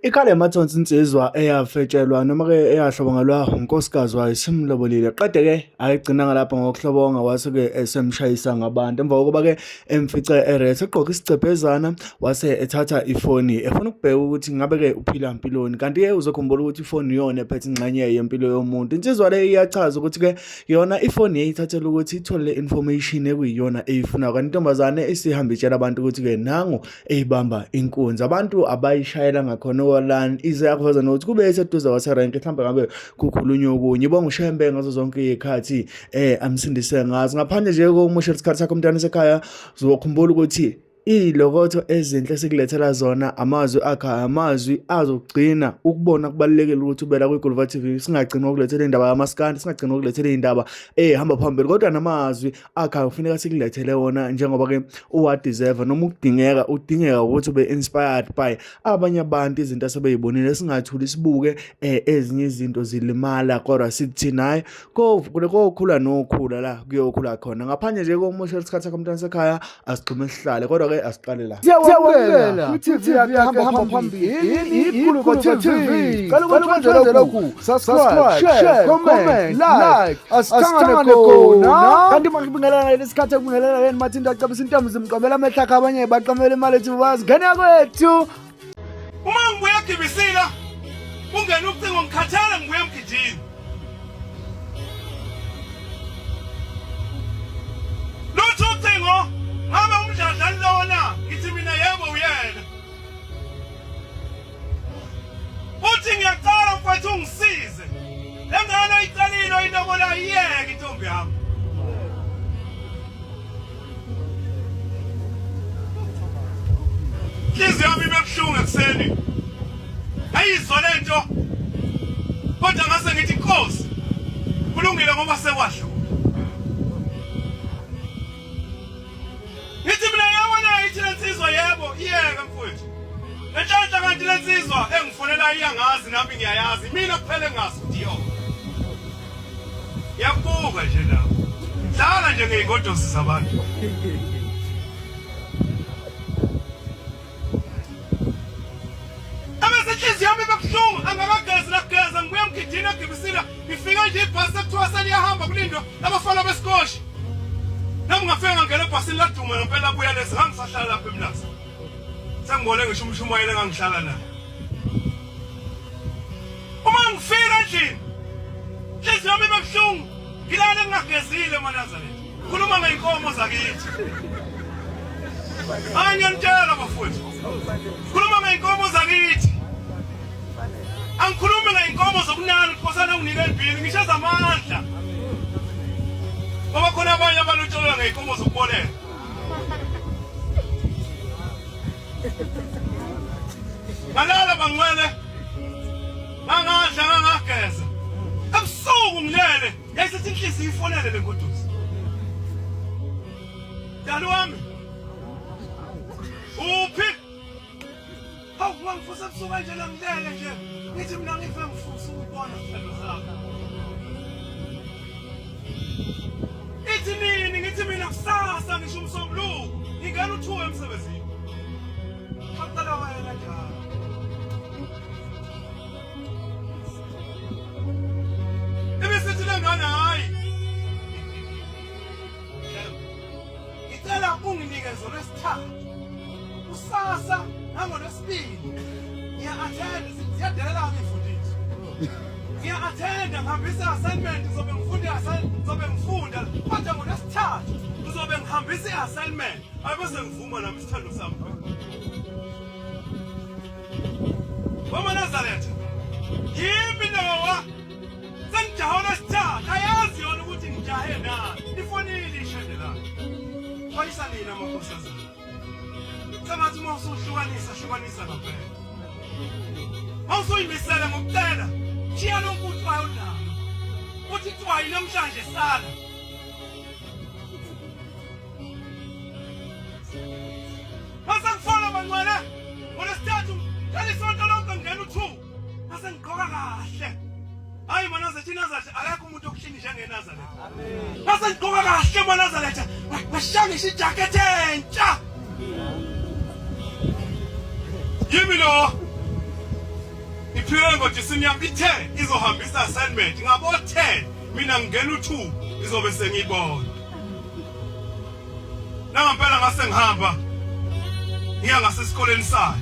Ikhale mathonsi insizwa eyafetshelwa noma ke eyahlobongelwa unkosikazi wayo simlobolile. Qede ke ayigcina ngalapha ngokuhlobonga wase ke esemshayisa ngabantu. Emva kokuba ke emfice erethe egqoka isicephezana wase ethatha ifoni efuna ukubheka ukuthi ngabe ke uphila impiloni. Kanti ke uzokhumbula ukuthi ifoni iyona ephethe ingxenye yempilo yomuntu. Insizwa le iyachaza ukuthi ke yona ifoni yayithathela ukuthi ithole information ekuyiyona eyifuna. Kanti intombazane isihamba itshela abantu ukuthi ke nangu eyibamba inkunzi. Abantu abayishayela ngakhona lani ize yakuveza nokuthi kube eseduze waserenke mhlawumbe ngabe kukhulunywa okunye ibonga ushembe ngazo zonke izikhathi amsindise ngazo ngaphandle nje kokumusha isikhathi sakho umntana esekhaya uzokhumbula ukuthi ilokotho ezinhle sikulethela zona amazwi akha amazwi azogcina ukubona kubalekile ukuthi ubela kwiGuluva TV singagcina ukulethela indaba yamaskandi singagcina ukulethela indaba ehamba phambili kodwa namazwi akha kufanele sikulethele wona njengoba ke uwadeserve noma udingeka ukuthi ube inspired by abanye abantu izinto asebeyibonile singathuli sibuke ezinye izinto zilimala kodwa sithi naye kokhula nokhula la kuyokhula khona ngaphandle nje komusha isikhathi sakho umntana esekhaya asigxume sihlale kodwa asiqale la siyawela TV yakahamba phambili iGuluva TV qala ukwenza lokhu subscribe share comment like asithangane khona kanti makubingelela lesikhathi ekubingelela yena mathinda acabisa intombi zimqomela amehla akhe abanye baqamela imali ethi bazi ngene kwethu uma ngibuya egibisila ungena ucingo ngikhathala ngibuya emgijini lutho ucingo ngabe umdladlali lona ngithi mina yebo uyena uthi ngiyacala mfowethu ungisize lengane ayicalile intobola iyeke intombi yami Kizi yami bebuhlungu ekseni ayizwa lento kodwa ngase ngithi Nkosi kulungile ngoba sekwahlo Ngithi mina yabona ithi lensizwa yebo iyeka mfowethu. Lethatha kanti lensizwa engifonela iyangazi nami ngiyayazi mina kuphela engazi ukuthi yo. Yakubuka nje la. Dlala nje ngeigodosi zabantu. Abesehlezi yami bebuhlungu angakagezi lakugeza ngibuya emgidini egibisila ngifika nje ibhasi ekuthiwa seliyahamba kulindwa abafana besikhoshi. Nami ngafika ngangena ebhasini laduma ngempela buya lesi ngangisahlala lapha eMlazi. Sengibone ngisho umshumo wayele ngangihlala naye. Uma ngifika endlini. Hliziyo yami bebuhlungu. Ngilale ngingagezile eManazareth. Khuluma ngeinkomo zakithi. Ngiyantshela bafowethu. Khuluma ngeinkomo zakithi. Angikhulumi ngeinkomo zokunana ukhosana unginike impilo ngisho zamandla. Ngoba khona abanye abalutshela ngeinkomo zokubolela. Ngalala bangcwele. Ngangadla ngangageza. Ebusuku ngilele, yayisithi inhliziyo ifonele lengodusi. Dali wami. Uphi? Hawu wangifusa ebusuku nje la ngilele nje. Ngithi mina ngife ngifusa ukubona isithando sakho. Ithi nini ngithi mina kusasa ngisho umsombuluko ngingena uthuwe emsebenzini Qala wena njalo Ebesithi lengane hayi Ngicela unginikeze lesithathu Kusasa nangolesibili ngiya-attend siyadelela ngifundisi Ngiya-attend ngihambisa assignment ngizobe ngifunda kodwa ngolesithathu ngizobe ngihambisa i-assignment ayibese ngivuma nami isithando sami Wamanazaretha yimi nowa sengijahe olesithathu ayazi yona ukuthi ngijahe nani ifonile ishendelana Khayisa nina makhosazana Sengathi uma usuhlukanisa ngaphela Awusuyimisele ngokucela Chiya lonkuthi bayodala. Uthi tswayi namhlanje sala. Mase ngifona bangcwele. Ngolesithathu, isonto lonke ngena u2. Mase ngigqoka kahle. Hayi Nazareth akekho umuntu okuhlini njengeNazareth. Amen. Mase ngigqoka kahle Nazareth. Washangisha ijacket entsha. Yimi lo. Ngiphiwe ngodisini yami ithe izohambisa assignment ngabo 10 mina ngingena u2 izobe sengibona. Nangampela ngase ngihamba ngiya ngasesikoleni sayo.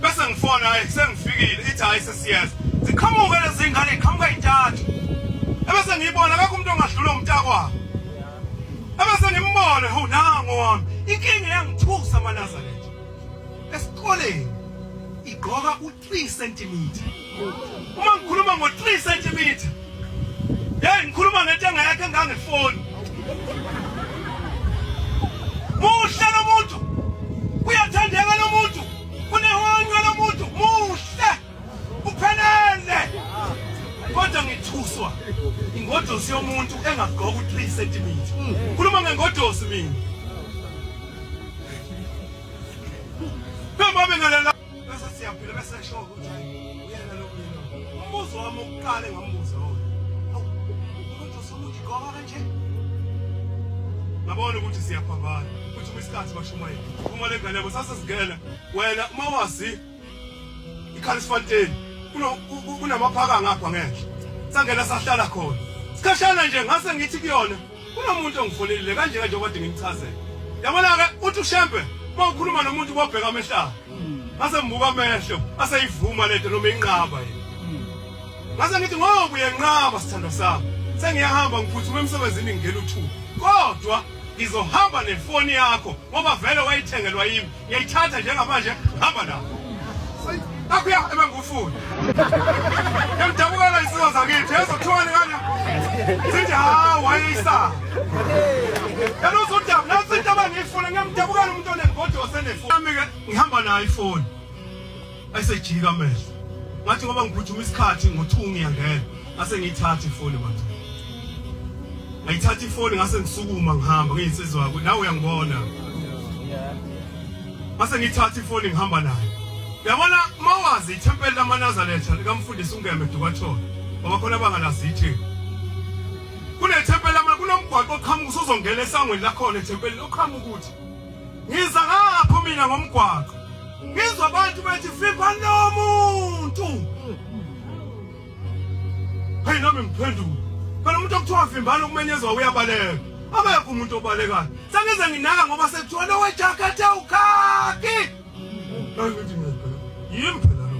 Bese ngifona hayi sengifikile ithi hayi sesiyenza. Ziqhamuke lezi ngane iqhamuka intathu. Ebese ngiyibona akakho umuntu ongadlula umntakwabo. Ebese ngimbone nango wami. Inkinga yangithusa amaNazaretha. Esikoleni igqoka u3 cm. Uma ngikhuluma ngo3 cm. Ngikhuluma ngento engayakhe ngangifoni. Muhle lo muntu. Uyathandeka lo muntu. Kunehonyo lo muntu. Muhle. Uphelele. Kodwa ngithuswa. Ingodosi yomuntu engagqoka u3 cm. Khuluma ngengodosi mina. Kama bengalela bese siyaphila bese esho ukuthi uyena lo mina. Umbuzo wami oqala ngambuza wona. Ingodosi yomuntu igqoka kanje. Ngabona ukuthi siyaphambana. Kuthi isikhathi bashumayela. Uma lengane yabo sasesingena wena uma wazi iKalisfontein kunamaphaka ngapha ngeke. Sangena sahlala khona. Sikhashana nje ngase ngithi kuyona kunomuntu ongifolelile kanje njengoba ngimchazela. Yabona ke uthi ushempe mawukhuluma nomuntu bobheka amehlala. Ngase mbuka amehlo aseyivuma lento noma inqaba yena. Ngase ngithi ngoba uyenqaba sithando sami. Sengiyahamba ngiphuthume emsebenzini ngingena u2. Kodwa ngizohamba nefoni yakho ngoba vele wayithengelwa yimi. Ngiyayithatha njengamanje hamba nayo. Akuya ebengufuna. Ngiyamdabukela isizwe zakithi ezothwani kana. Sithi wangishayisa. Yalo uzodaba nathi indaba ngiyifuna ngiyamdabukela umuntu onengodosi enefoni. Ami ke ngihamba nayo ifoni. Ayisejika amehlo. Ngathi ngoba ngiphuthuma isikhathi ngo2 ngiyangena. Ngase ngiyithatha ifoni manje. Ngayithatha ifoni ngase ngisukuma ngihamba ngiyinsizwa yakho nawe uyangibona. Ngase ngiyithatha ifoni ngihamba nayo. Yabona mawazi ithempeli lamaNazaretha likamfundisi uNgeme Dukathona ngoba khona bangalazithi kunethempeli kunomgwaqo oqhamuka usuzongena esangweni lakhona ethempeli oqhamuka ukuthi ngiza ngapho mina ngomgwaqo ngizwa abantu bethi fipha nomuntu hey nami ngiphenduka kana umuntu okuthiwa vimbana ukumenyezwa uyabaleka abekho umuntu obalekayo sengize nginaka ngoba sekuthiwa lo wejakathe ukhaki yimi phela lo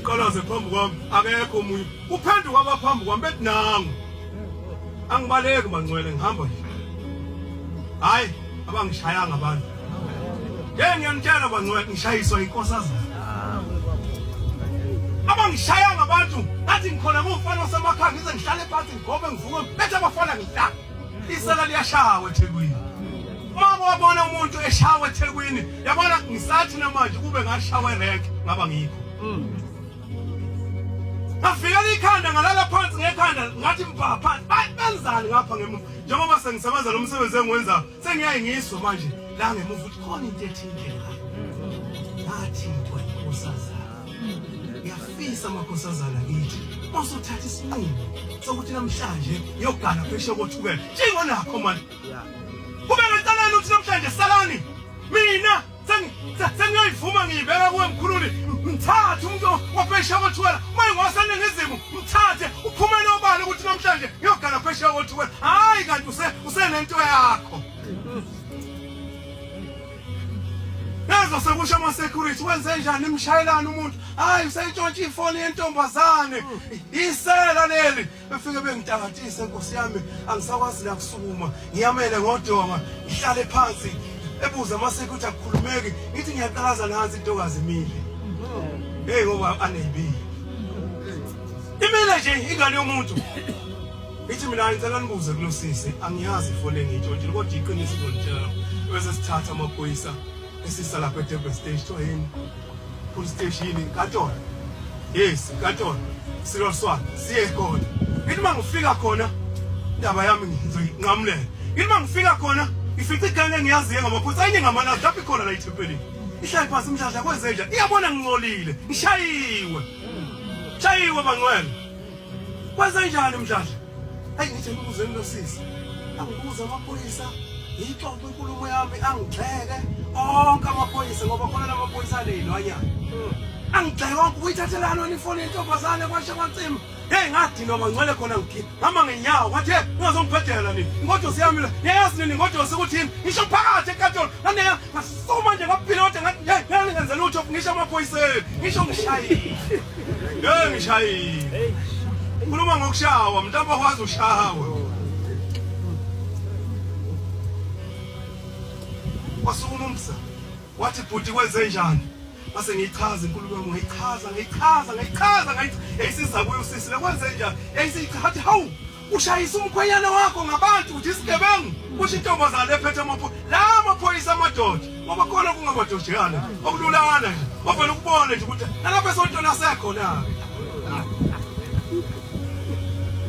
qalaze phambi kwami akekho umuntu uphenduka abaphambi kwami bethi nangu angibaleki mangcwele ngihamba nje hayi abangishayanga abantu ngiyanitshela bangcwele ngishayiswa inkosazana abangishayanga abantu ngathi ngikhona ngumfana osemakhaya ngize ngihlale phansi ngigobe ngivuke bethe abafana ngihlala isela liyashawa eThekwini. Mama wabona umuntu eshawa eThekwini yabona ngisathi namanje kube ngashawa erenke ngaba ngikho. Ngafika ikhanda ngalala phansi ngekhanda ngathi mpha phansi benzani ngapha ngemuva njengoba sengisebenza lo msebenzi engiwenza sengiyayi ngisho manje la ngemuva uthi khona into ethile ngathi inkosazana ngiyafisa amakhosazana kithi masuthatha isinqumo sokuthi namhlanje yogana phesheya kothukela njengonakho manje kube ngentalelo uthi namhlanje salani mina sengiyayivuma ngiyibeka kuwe mkhululi mthathe umuntu waphesheya kothukela mayingwasane ngezimu mthathe uphumele obala ukuthi namhlanje yogana phesheya kothukela hayi kanti usenento yakho Nazo sekusho ama security wenze njani imshayelana umuntu hayi usayitshontsha ifoni yentombazane isela leli befike bengitakatise Nkosi yami angisakwazi la kusukuma ngiyamele ngodonga ngihlale phansi ebuza ama security akukhulumeki ngithi ngiyaqalaza nansi intokazi imile hey ngoba anebi imile nje ingane yomuntu ithi mina ngicela nibuze kulosisi angiyazi ifoni engiyitshontshe kodwa iqiniso ngitshela bese sithatha amaphoyisa esisala kweTemple stage to yini police station Katona yes Katona siloswana siye khona ngithi mangifika khona indaba yami ngizoyinqamulela ngithi mangifika khona ifica igane engiyaziyo ngamaphoyisa ayinye ngamana lapho ikhona la eTempeleni ihlala phansi umdladla kwezenja iyabona ngingcolile ngishayiwe bangcwele kwezenjani umdladla hayi ngithi ngibuzeni lo sisi angibuza amaphoyisa ngixoxe inkulumo yami angigxeke onke amaphoyisa ngoba khona lamaphoyisa alelwanyana angigxeka konke uyithathelana wena ifoni yentombazane kwasha kwancima. Hey ngathi noma ngcwele khona ngikhipha ngama ngenyawo wathi ungazongibhedela nini ingodo siyami la niyazi nini ingodo sekuthini ngisho phakathi enkantolo naniya ngasuma nje ngaphilote ngathi hey ngenze lutho ngisho amaphoyiseni ngisho ngishayile ngishayile khuluma ngokushawa mntamba kwazi ushawe wasukuma umsa wathi bhuti kwenze njani mase ngichaza inkulumo ngichaza yayisiza kuyo usisile kwenze njani yayisichathi hawu ushayisa umkhwenyana wakho ngabantu uthi isigebengu kusho intombazane ephethe amaphoyisa amadoda ngoba khona kungamadodana okululana nje wavela ukubona nje ukuthi nalapha esonto lasekhona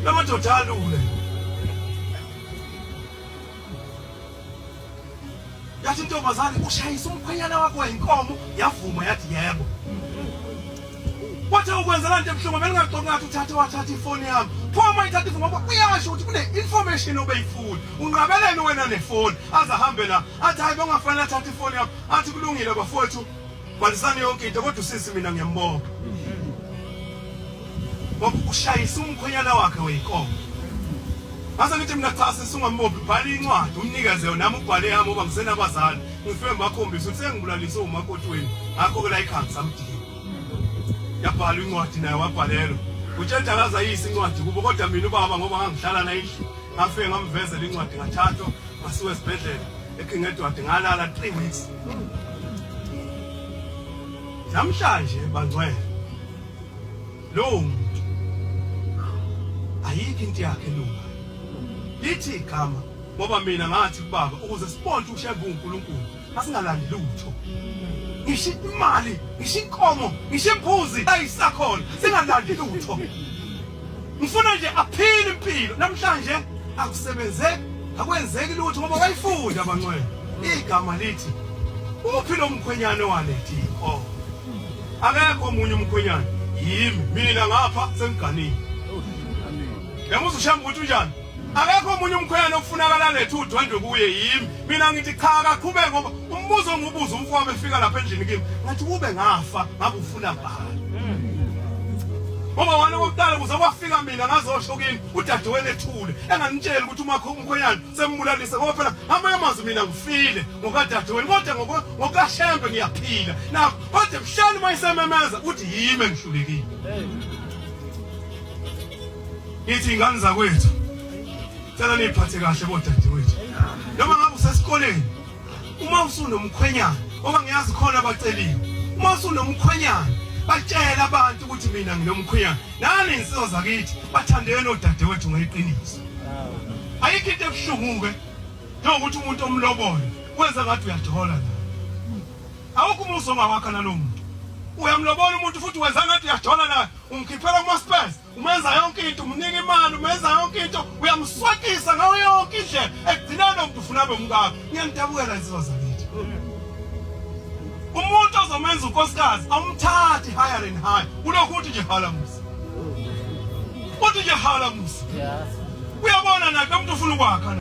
lamadoda alule yathi intombazane ushayisa umkhwenyana wakho wayinkomo yavuma yathi yebo wathi ukwenza lanto ebuhlungu beningaqoqi ngathi wathatha ifoni yami phoma ithatha ifoni ngoba uyasho ukuthi kune information obeyifuna unqabelene wena nefoni azahambe la athi hayi bongafanele athatha ifoni yami athi kulungile bafowethu balisane yonke into kodwa usisi mina ngiyambonga ngoba ushayisa umkhwenyana wakhe wayinkomo Mase ngithi mina cha sisungambophi bhala incwadi umnikeze yona nami ubhale yami ngoba ngisenabazali ngifike ngakhombisa ukuthi sengibulalise umakotweni ngakho ke la ikhanga samdini yabhala incwadi naye wabhalelo utshela akazayisa incwadi kubo kodwa mina ubaba ngoba ngangihlala nayihle ngafike ngamvezela incwadi ngathathwa ngasiwe esibhedlela eKingedward ngalala 3 weeks namhlanje bangcwele lo muntu ayikho into yakhe lunga lithi igama ngoba mina ngathi kubaba ukuze sibonke ushebe uNkulunkulu asingalandi lutho ngisho imali ngisho inkomo ngisho imbuzi ayisakhona singalandi lutho ngifuna nje aphile impilo namhlanje akusebenzeki akwenzeki lutho ngoba wayifunda abangcwele igama lithi uphilo umkhwenyane walethi akekho omunye umkhwenyane yimi mina ngapha sengiganile yamuza ushamba ukuthi unjani akekho omunye umkhwenyane okufunakala lethu udwendwe kuye yimi mina ngithi cha kaqhubeke ngoba umbuzo ngubuza umfowabo efika lapha endlini kimi ngathi kube ngafa ngabe ufuna bani ngoba wena kokuqala kuze kwafika mina ngazosho kini udadewenu ethule enganitshela ukuthi umkhwenyane sembulalise ngoba phela amanye amazwi mina ngifile ngokadadewenu kodwa ngokashembe ngiyaphila nakho kodwa mhlali mayisememeza uthi yimi engihlulekile ngithi ingane zakwethu Cela niphathe kahle bodadewethu. Noma ngabe usesikoleni, uma usunomkhwenyana, ngoba ngiyazi khona abaceliwe. Uma usunomkhwenyana, batshela abantu ukuthi mina nginomkhwenyana. Nani insizwa zakithi bathandene odadewethu ngeqiniso. Ayikho into ebuhlungu ke, njengokuthi umuntu omlobole, wenza ngathi uyathola la. Awukho umuso ongawakha nalomuntu. Uyamlobola umuntu futhi wenza ngathi uyathola la, umkhiphela kumaspesi. Umenza yonke into umnika imali umenza yonke into uyamswakisa ngayo yonke indlela ekugcinana umuntu ufuna abe umkakho ngiyangidabukela insizwa zakithi umuntu ozomenza unkosikazi awumthathi higher and higher ulokhu uthi nje halamusa uthi nje halamusa uyabona nakho umuntu ufuna ukwakha